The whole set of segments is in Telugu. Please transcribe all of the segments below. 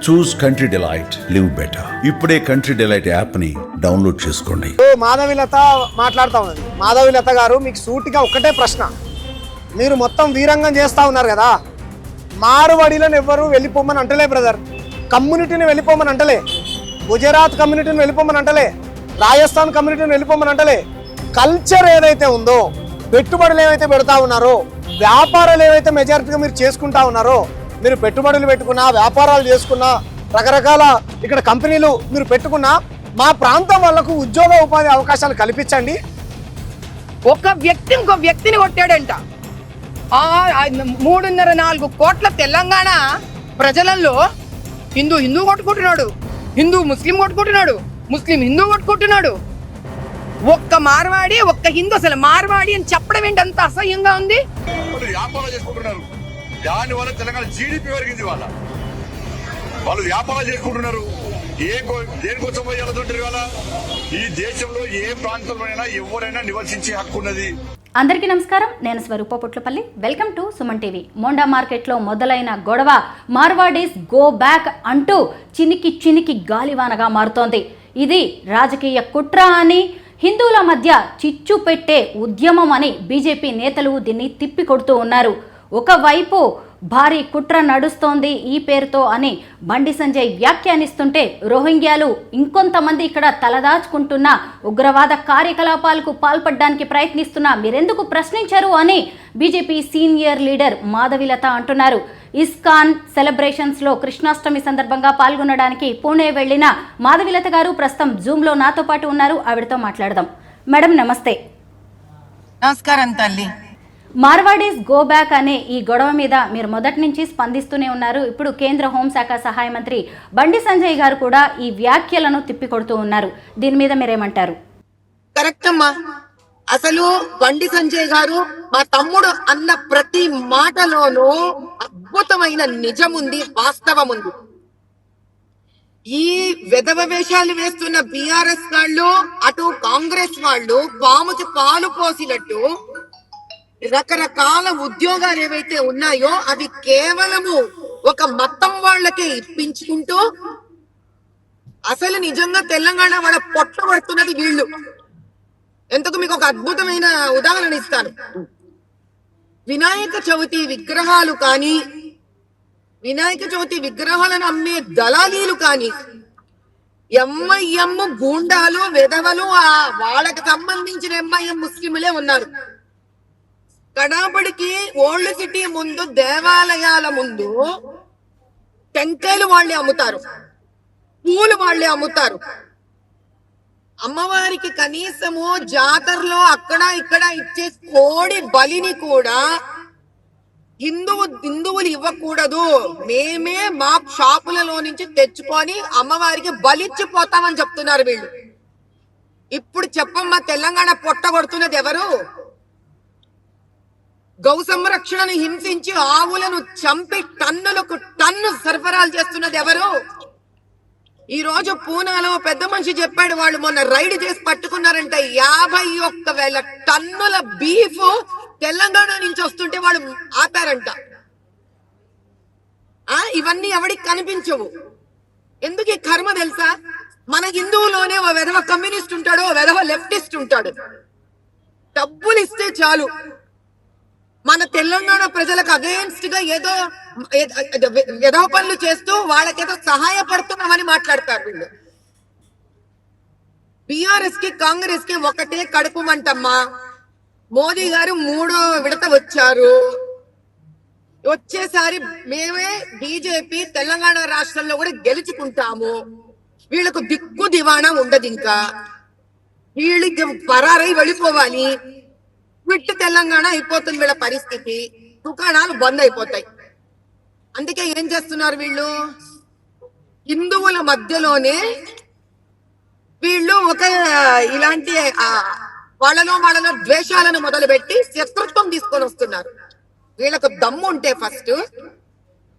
చూస్ కంట్రీ డిలైట్, లివ్ బెటర్. ఇప్పుడే కంట్రీ డిలైట్ యాప్ ని డౌన్లోడ్ చేసుకోండి. మాధవిలత మాట్లాడుతా ఉన్నది. మాధవిలత గారు, మీకు సూటిగా ఒక్కటే ప్రశ్న. మీరు మొత్తం వీరంగం చేస్తా ఉన్నారు కదా, మార్వాడీలను ఎవ్వరు వెళ్ళిపోమని అంటలే బ్రదర్. కమ్యూనిటీని వెళ్ళిపోమని అంటలే, గుజరాత్ కమ్యూనిటీని వెళ్ళిపోమని అంటలే, రాజస్థాన్ కమ్యూనిటీని వెళ్ళిపోమని అంటలే. కల్చర్ ఏదైతే ఉందో, పెట్టుబడులు ఏవైతే పెడతా ఉన్నారో, వ్యాపారాలు ఏవైతే మెజారిటీగా మీరు చేసుకుంటా ఉన్నారో, మీరు పెట్టుబడులు పెట్టుకున్నా, వ్యాపారాలు చేసుకున్నా, రకరకాల ఇక్కడ కంపెనీలు మీరు పెట్టుకున్నా, మా ప్రాంతం వాళ్ళకు ఉద్యోగ ఉపాధి అవకాశాలు కల్పించండి. ఒక వ్యక్తి ఇంకో వ్యక్తిని కొట్టాడంట. 3.5-4 కోట్ల తెలంగాణ ప్రజలలో హిందూ కొట్టుకుంటున్నాడు, హిందూ ముస్లిం కొట్టుకుంటున్నాడు, ముస్లిం హిందూ కొట్టుకుంటున్నాడు. ఒక్క మార్వాడి, ఒక్క హిందూ. అసలు మార్వాడి అని చెప్పడం ఏంటి అంత అసహ్యంగా ఉంది. వ్యాపారాలు చేసుకుంటున్నారు, దాని వల్ల తెలంగాణ జీడిపి పెరిగింది. వాళ్ళు వ్యాపారాలు చేసుకుంటున్నారు. దేనికోసం పోయాలంటారు ఇవాళ? ఈ దేశంలో ఏ ప్రాంతంలోనైనా ఎవరైనా నివసించే హక్కు ఉన్నది. అందరికీ నమస్కారం, నేను Swarupa Putlapalli. Welcome to Suman TV. Monda మార్కెట్లో మొదలైన గొడవ మార్వాడీస్ గో బ్యాక్ అంటూ చినికి గాలివానగా మారుతోంది. ఇది రాజకీయ కుట్ర అని, హిందువుల మధ్య చిచ్చు పెట్టే ఉద్యమం అని బీజేపీ నేతలు దీన్ని తిప్పికొడుతూ ఉన్నారు. ఒకవైపు భారీ కుట్ర నడుస్తోంది ఈ పేరుతో అని బండి సంజయ్ వ్యాఖ్యానిస్తుంటే, రోహింగ్యాలు ఇంకొంతమంది ఇక్కడ తలదాచుకుంటున్న ఉగ్రవాద కార్యకలాపాలకు పాల్పడడానికి ప్రయత్నిస్తున్నా మీరెందుకు ప్రశ్నించరు అని బీజేపీ సీనియర్ లీడర్ మాధవిలత అంటున్నారు. ఇస్కాన్ సెలబ్రేషన్స్లో కృష్ణాష్టమి సందర్భంగా పాల్గొనడానికి పూణే వెళ్లిన మాధవిలత గారు ప్రస్తుతం జూమ్లో నాతో పాటు ఉన్నారు. ఆవిడతో మాట్లాడదాం. మేడం నమస్తే. నమస్కారం తల్లి. మార్వాడీస్ గో బ్యాక్ అనే ఈ గొడవ మీద మీరు మొదటి నుంచి స్పందిస్తూనే ఉన్నారు. ఇప్పుడు కేంద్ర హోంశాఖ సహాయ మంత్రి బండి సంజయ్ గారు కూడా ఈ వ్యాఖ్యలను తిప్పికొడుతూ ఉన్నారు. దీని మీద మీరేమంటారు? కరెక్ట్ అమ్మా. అసలు బండి సంజయ్ గారు మా తమ్ముడు అన్న ప్రతి మాటలోనూ అద్భుతమైన నిజం ఉంది, వాస్తవం ఉంది. ఈ వెధవ వేషాలు వేస్తున్న బీఆర్ఎస్ వాళ్ళు, అటు కాంగ్రెస్ వాళ్ళు పాముకి పాలు పోసినట్టు రకరకాల ఉద్యోగాలు ఏవైతే ఉన్నాయో అవి కేవలము ఒక మతం వాళ్ళకే ఇప్పించుకుంటూ అసలు నిజంగా తెలంగాణ వాళ్ళ పొట్ట పడుతున్నది వీళ్ళు. ఎందుకు మీకు ఒక అద్భుతమైన ఉదాహరణ ఇస్తాను. వినాయక చవితి విగ్రహాలు కానీ, వినాయక చవితి విగ్రహాలను అమ్మే దళాలీలు కానీ, ఎంఐఎం గూండాలు వెధవలు, వాళ్ళకి సంబంధించిన ఎంఐఎం ముస్లింలే ఉన్నారు. కడాబడికి ఓల్డ్ సిటీ ముందు, దేవాలయాల ముందు టెంకాయలు వాళ్ళే అమ్ముతారు, పూలు వాళ్ళే అమ్ముతారు. అమ్మవారికి కనీసము జాతరలో అక్కడ ఇక్కడ ఇచ్చే కోడి బలిని కూడా హిందువులు ఇవ్వకూడదు, మేమే మా షాపులలో నుంచి తెచ్చుకొని అమ్మవారికి బలిచ్చిపోతామని చెప్తున్నారు వీళ్ళు. ఇప్పుడు చెప్పమ్మా, తెలంగాణ పొట్ట కొడుతున్నది ఎవరు? గౌ సంరక్షణను హింసించి ఆవులను చంపి టన్నులకు టన్ను సరఫరాలు చేస్తున్నది ఎవరు? ఈ రోజు పూనాలో పెద్ద మనిషి చెప్పాడు, వాళ్ళు మొన్న రైడ్ చేసి పట్టుకున్నారంట 51,000 టన్నుల బీఫ్ తెలంగాణ నుంచి వస్తుంటే వాళ్ళు ఆపారంట. ఇవన్నీ ఎవరికి కనిపించవు. ఎందుకు ఈ కర్మ తెలుసా? మన హిందువులోనే ఓ వెధవ కమ్యూనిస్ట్ ఉంటాడు, ఓ వెధవ లెఫ్టిస్ట్ ఉంటాడు. డబ్బులు ఇస్తే చాలు మన తెలంగాణ ప్రజలకు అగేన్స్ట్ గా ఏదో పనులు చేస్తూ వాళ్ళకేదో సహాయపడుతున్నామని మాట్లాడతారు వీళ్ళు. బీఆర్ఎస్ కి కాంగ్రెస్ కి ఒకటే కడుపు మంటమ్మా. మోదీ గారు 3వ విడత వచ్చారు. వచ్చేసారి మేమే బీజేపీ తెలంగాణ రాష్ట్రంలో కూడా గెలుచుకుంటాము. వీళ్ళకు దిక్కు దివాణం ఉండదు, ఇంకా వీళ్ళకి పరారై వెళ్ళిపోవాలి. విట్టు తెలంగాణ అయిపోతుంది వీళ్ళ పరిస్థితి. దుకాణాలు బంద్ అయిపోతాయి. అందుకే ఏం చేస్తున్నారు వీళ్ళు? హిందువుల మధ్యలోనే వీళ్ళు ఒక ఇలాంటి వాళ్ళలో ద్వేషాలను మొదలుపెట్టి శత్రుత్వం తీసుకొని వస్తున్నారు. వీళ్ళకు దమ్ము ఉంటే ఫస్ట్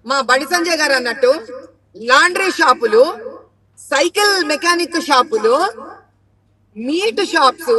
మా బండి సంజయ్ గారు అన్నట్టు లాండ్రీ షాపులు, సైకిల్ మెకానిక్ షాపులు, మీట్ షాప్స్,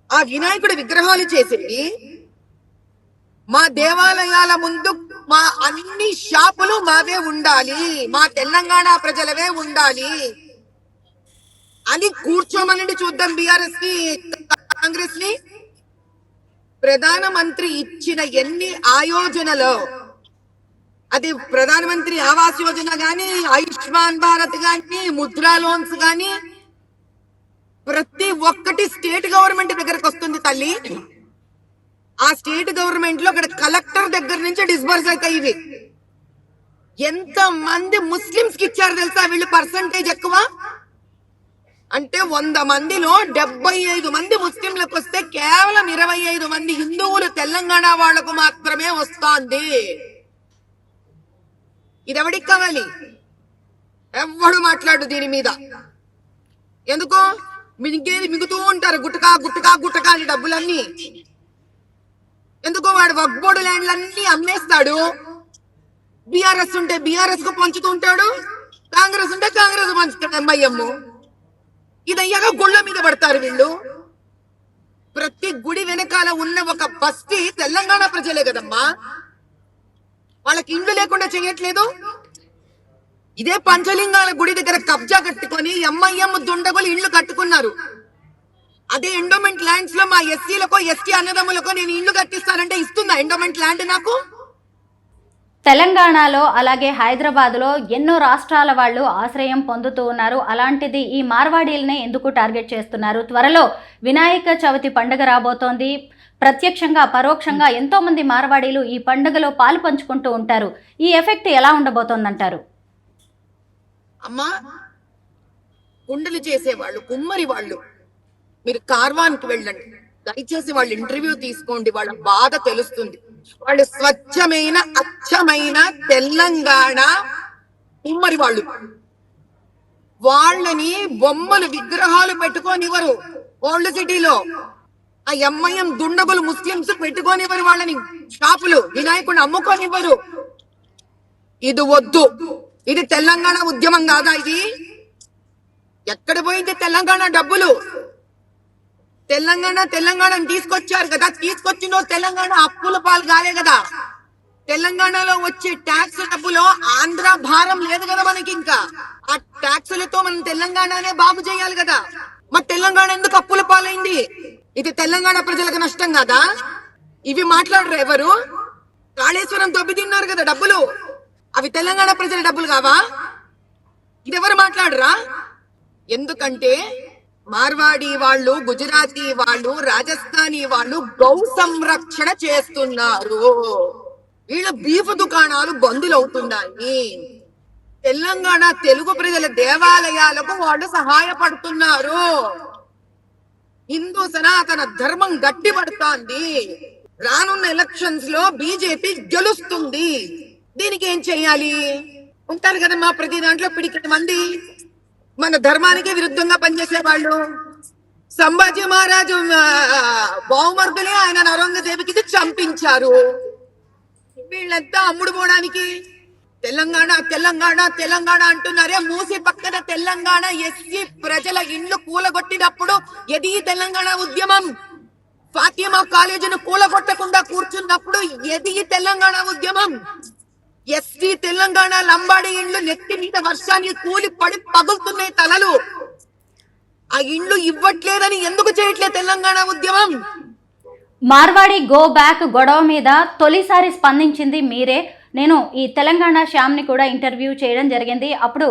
ఆ వినాయకుడి విగ్రహాలు చేసి మా దేవాలయాల ముందు మా అన్ని షాపులు మావే ఉండాలి, మా తెలంగాణ ప్రజలవే ఉండాలి అని కూర్చోమనండి చూద్దాం బీఆర్ఎస్ ని, కాంగ్రెస్ ని. ప్రధానమంత్రి ఇచ్చిన ఎన్ని ఆయోజనలో, అది ప్రధానమంత్రి ఆవాస్ యోజన గాని, ఆయుష్మాన్ భారత్ గాని, ముద్రా లోన్స్ గాని, ప్రతి ఒక్కటి స్టేట్ గవర్నమెంట్ దగ్గరకు వస్తుంది తల్లి. ఆ స్టేట్ గవర్నమెంట్ లో అక్కడ కలెక్టర్ దగ్గర నుంచి డిస్బర్స్ అవుతాయి ఇవి. ఎంత మంది ముస్లింస్ కి ఇచ్చారు తెలుసా వీళ్ళు? పర్సంటేజ్ ఎక్కువ అంటే 100 మందిలో 75 మంది ముస్లింలకు వస్తే కేవలం 25 మంది హిందువులు తెలంగాణ వాళ్లకు మాత్రమే వస్తోంది. ఇది ఎవడికి కావాలి? ఎవడు మాట్లాడు దీని మీద. ఎందుకో మిగుతూ ఉంటారు గుట్టకా గుట్టకా గుట్టకా అని డబ్బులన్నీ. ఎందుకో వాడు వగ్బోర్డు ల్యాండ్లన్నీ అమ్మేస్తాడు. బీఆర్ఎస్ ఉంటే బీఆర్ఎస్ కు పంచుతూ ఉంటాడు, కాంగ్రెస్ ఉంటే కాంగ్రెస్ పంచుతాడు. ఎంఐఎం ఇది అయ్యాక గుళ్ళ మీద పడతారు వీళ్ళు. ప్రతి గుడి వెనకాల ఉన్న ఒక బస్తీ తెలంగాణ ప్రజలే కదమ్మా. వాళ్ళకి ఇండ్లు లేకుండా చేయట్లేదు. ఇదే పంచలింగాల గుడి దగ్గర కబ్జా కట్టుకొని ఎంఐఎం దుండగులు ఇళ్లు కట్టుకున్నారు. అదే ఎండోమెంట్ ల్యాండ్స్ లో మా ఎస్సీలకో ఎస్టీ అన్నదమ్ములకో నేను ఇల్లు కట్టిస్తానంటే ఇస్తుందా ఎండోమెంట్ ల్యాండ్ నాకు? తెలంగాణలో అలాగే హైదరాబాద్లో ఎన్నో రాష్ట్రాల వాళ్ళు ఆశ్రయం పొందుతూ ఉన్నారు. అలాంటిది ఈ మార్వాడీలనే ఎందుకు టార్గెట్ చేస్తున్నారు? త్వరలో వినాయక చవితి పండుగ రాబోతోంది. ప్రత్యక్షంగా పరోక్షంగా ఎంతో మంది మార్వాడీలు ఈ పండుగలో పాలు పంచుకుంటూ ఉంటారు. ఈ ఎఫెక్ట్ ఎలా ఉండబోతోందంటారు? అమ్మా, కుండలు చేసేవాళ్ళు, కుమ్మరి వాళ్ళు, మీరు కార్వాన్కి వెళ్ళండి, దయచేసి వాళ్ళ ఇంటర్వ్యూ తీసుకోండి. వాళ్ళ బాధ తెలుస్తుంది. వాళ్ళు స్వచ్ఛమైన అచ్చమైన తెలంగాణ కుమ్మరి వాళ్ళు. వాళ్ళని బొమ్మలు విగ్రహాలు పెట్టుకోనివ్వరు. ఓల్డ్ సిటీలో ఆ ఎంఐఎం దుండగులు ముస్లింస్ పెట్టుకోనివ్వరు. వాళ్ళని షాపులు వినాయకుడిని అమ్ముకోనివ్వరు. ఇది వద్దు. ఇది తెలంగాణ ఉద్యమం కాదా? ఇది ఎక్కడ పోయింది తెలంగాణ డబ్బులు? తెలంగాణని తీసుకొచ్చారు కదా. తీసుకొచ్చిన తెలంగాణ అప్పుల పాలు కాలే కదా. తెలంగాణలో వచ్చే ట్యాక్స్ డబ్బులో ఆంధ్ర భారం లేదు కదా మనకి. ఇంకా ఆ ట్యాక్సులతో మనం తెలంగాణనే బాగు చేయాలి కదా. మరి తెలంగాణ ఎందుకు అప్పుల పాలైంది? ఇది తెలంగాణ ప్రజలకు నష్టం కదా. ఇవి మాట్లాడరు ఎవరు? కాళేశ్వరం దొబ్బి తిన్నారు కదా డబ్బులు. అవి తెలంగాణ ప్రజల డబ్బులు కావా? ఇది ఎవరు మాట్లాడరా? ఎందుకంటే మార్వాడి వాళ్ళు, గుజరాతీ వాళ్ళు, రాజస్థానీ వాళ్ళు గౌ సంరక్షణ చేస్తున్నారు. వీళ్ళ బీఫ్ దుకాణాలు బందులవుతున్నాయి. తెలంగాణ తెలుగు ప్రజల దేవాలయాలకు వాళ్ళు సహాయపడుతున్నారు. హిందూ సనాతన ధర్మం గట్టిపడుతోంది. రానున్న ఎలక్షన్స్ లో బీజేపీ గెలుస్తుంది. దీనికి ఏం చెయ్యాలి? ఉంటారు కదమ్మా ప్రతి దాంట్లో పిడికిటి మంది మన ధర్మానికి విరుద్ధంగా పనిచేసే వాళ్ళు. సంభాజీ మహారాజు బహుమర్దులే ఆయన ఔరంగజేబుకి చంపించారు. వీళ్ళంతా అమ్ముడు పోవడానికి తెలంగాణ తెలంగాణ తెలంగాణ అంటున్నారే. మూసి పక్కన తెలంగాణ ఎస్సీ ప్రజల ఇండ్లు కూలగొట్టినప్పుడు ఎది తెలంగాణ ఉద్యమం? ఫాతిమా కాలేజీని కూలగొట్టకుండా కూర్చున్నప్పుడు ఎది తెలంగాణ ఉద్యమం? ఎస్టీ తెలంగాణ లంబాడి ఇండ్లు నెత్తి మీద వర్షానికి కూలి పడి పగులుతున్నాయి తలలు. ఆ ఇండ్లు ఇవ్వట్లేదని ఎందుకు చేయట్లేదు తెలంగాణ ఉద్యమం? మార్వాడి గో బ్యాక్ గొడవ మీద తొలిసారి స్పందించింది మీరే. నేను ఈ తెలంగాణ శ్యామ్ని కూడా ఇంటర్వ్యూ చేయడం జరిగింది. అప్పుడు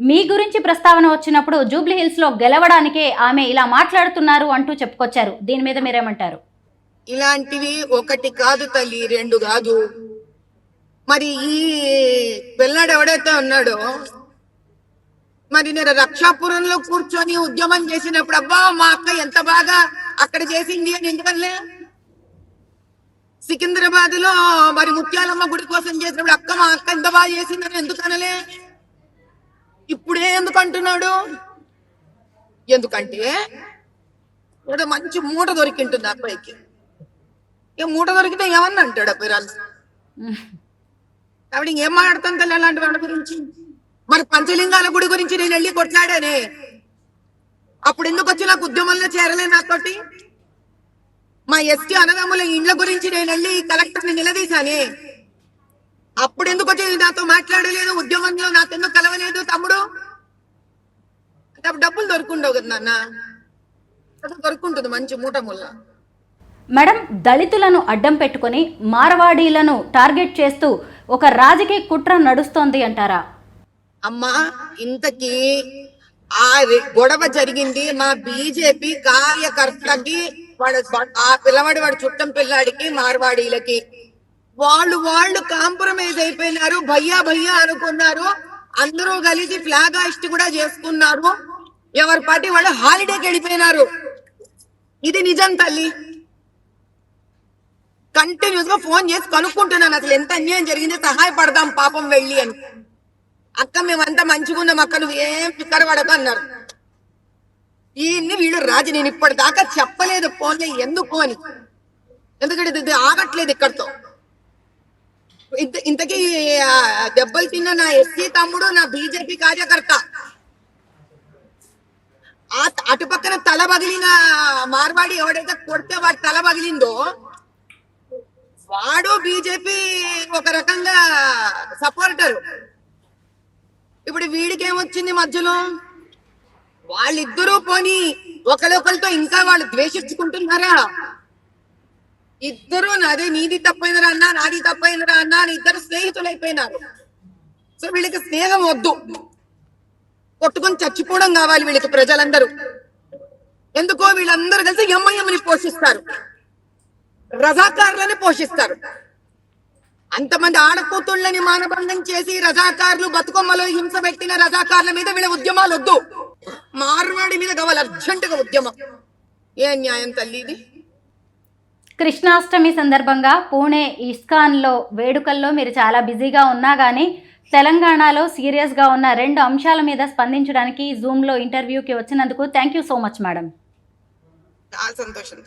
మీ గురించి ప్రస్తావన వచ్చినప్పుడు జూబ్లీ హిల్స్ లో గెలవడానికే ఆమె ఇలా మాట్లాడుతున్నారు అంటూ చెప్పుకొచ్చారు. దీని మీద మీరేమంటారు? ఇలాంటివి ఒకటి కాదు తల్లి, రెండు కాదు. మరి ఈ పిల్లాడు ఎవడైతే ఉన్నాడో, మరి నేను రక్షాపురంలో కూర్చొని ఉద్యమం చేసినప్పుడు అబ్బా మా అక్క ఎంత బాగా అక్కడ చేసింది అని ఎందుకనలే? సికింద్రాబాద్ లో మరి ముత్యాలమ్మ గుడి కోసం చేసినప్పుడు అక్క మా అక్క ఎంత బాగా చేసిందని ఎందుకనలే? ఇప్పుడే ఎందుకు అంటున్నాడు? ఎందుకంటే ఏదో మంచి మూట దొరికింటుంది అబ్బాయికి. మూట దొరికితే ఏమన్నా అంటాడు అబ్బాయి. కాబట్టి ఏం మాట్లాడతాం తల్లి అలాంటి వాళ్ళ గురించి? మరి పంచలింగాల గుడి గురించి నేను వెళ్ళి కొట్లాడానే, అప్పుడు ఎందుకు వచ్చి నాకు ఉద్యమంలో చేరలే నాతోటి? మా ఎస్టీ అన్నదమ్ముల ఇండ్ల గురించి నేను వెళ్ళి కలెక్టర్ని నిలదీశానే, అప్పుడు ఎందుకు వచ్చి నాతో మాట్లాడలేదు, ఉద్యమంలో నాతో ఎందుకు కలవలేదు తమ్ముడు? అంటే అప్పుడు డబ్బులు దొరుకుండవు కదా నాన్న, దొరుకుంటుంది మంచి మూట ముళ్ళ. మేడం, దళితులను అడ్డం పెట్టుకొని మార్వాడీలను టార్గెట్ చేస్తూ ఒక రాజకీయ కుట్ర నడుస్తోంది అంటారా? అమ్మా, ఇంతకీ ఆ గొడవ జరిగింది మా బీజేపీ కార్యకర్తకి, ఆ పిల్లవాడి వాడి చుట్టం పిల్లాడికి మార్వాడీలకి. వాళ్ళు కాంప్రమైజ్ అయిపోయినారు, భయ్యా భయ్యా అనుకున్నారు. అందరూ కలిసి ఫ్లాగ్ హాయిస్ట్ కూడా చేసుకున్నారు. ఎవరి పార్టీ వాళ్ళు హాలిడేకి వెళ్ళిపోయినారు. ఇది నిజం తల్లి. కంటిన్యూస్ గా ఫోన్ చేసి కనుక్కుంటున్నాను అసలు ఎంత అన్యాయం జరిగింది, సహాయపడదాం పాపం వెళ్ళి అని. అక్క మేమంతా మంచిగా ఉన్నాం అక్క, నువ్వు ఏం పిక్కర పడక అన్నారు. ఈయన్ని వీళ్ళు రాజు, నేను ఇప్పటిదాకా చెప్పలేదు ఫోన్లో ఎందుకు అని, ఎందుకంటే ఇది ఆగట్లేదు ఇక్కడతో. ఇంతకీ దెబ్బలు తిన్న నా ఎస్సీ తమ్ముడు నా బీజేపీ కార్యకర్త, అటు పక్కన తల పగిలిన మార్వాడి ఎవడైతే కొడితే వాడి తల పగిలిందో వాడు బీజేపీ ఒక రకంగా సపోర్టర్. ఇప్పుడు వీడికి ఏమొచ్చింది మధ్యలో? వాళ్ళిద్దరూ పోని ఒకరితో ఇంకా వాళ్ళు ద్వేషించుకుంటున్నారా? ఇద్దరు నాదే నీది తప్పైందిరా అన్నా, నాది తప్పైందిరా అన్నా అని ఇద్దరు స్నేహితులు అయిపోయినారు. సో వీళ్ళకి స్నేహం వద్దు, కొట్టుకొని చచ్చిపోవడం కావాలి వీళ్ళకి ప్రజలందరూ. ఎందుకో వీళ్ళందరూ కలిసి ఎంఐఎంని పోషిస్తారు, రజాకారులని పోషిస్తారు. అంతమంది ఆడకూతుళ్ళని మానభంగం చేసి రజాకారులు బతుకమ్మలో హింస పెట్టిన రజాకారుల మీద వీళ్ళ ఉద్యమాలు వద్దు. మార్వాడి మీద కావాలి అర్జెంటుగా ఉద్యమం. ఏ న్యాయం తల్లి ఇది? కృష్ణాష్టమి సందర్భంగా పూణే ఇస్కాన్లో వేడుకల్లో మీరు చాలా బిజీగా ఉన్నా కానీ తెలంగాణలో సీరియస్గా ఉన్న 2 అంశాల మీద స్పందించడానికి జూమ్లో ఇంటర్వ్యూకి వచ్చినందుకు thank you so much madam. చాలా సంతోషం.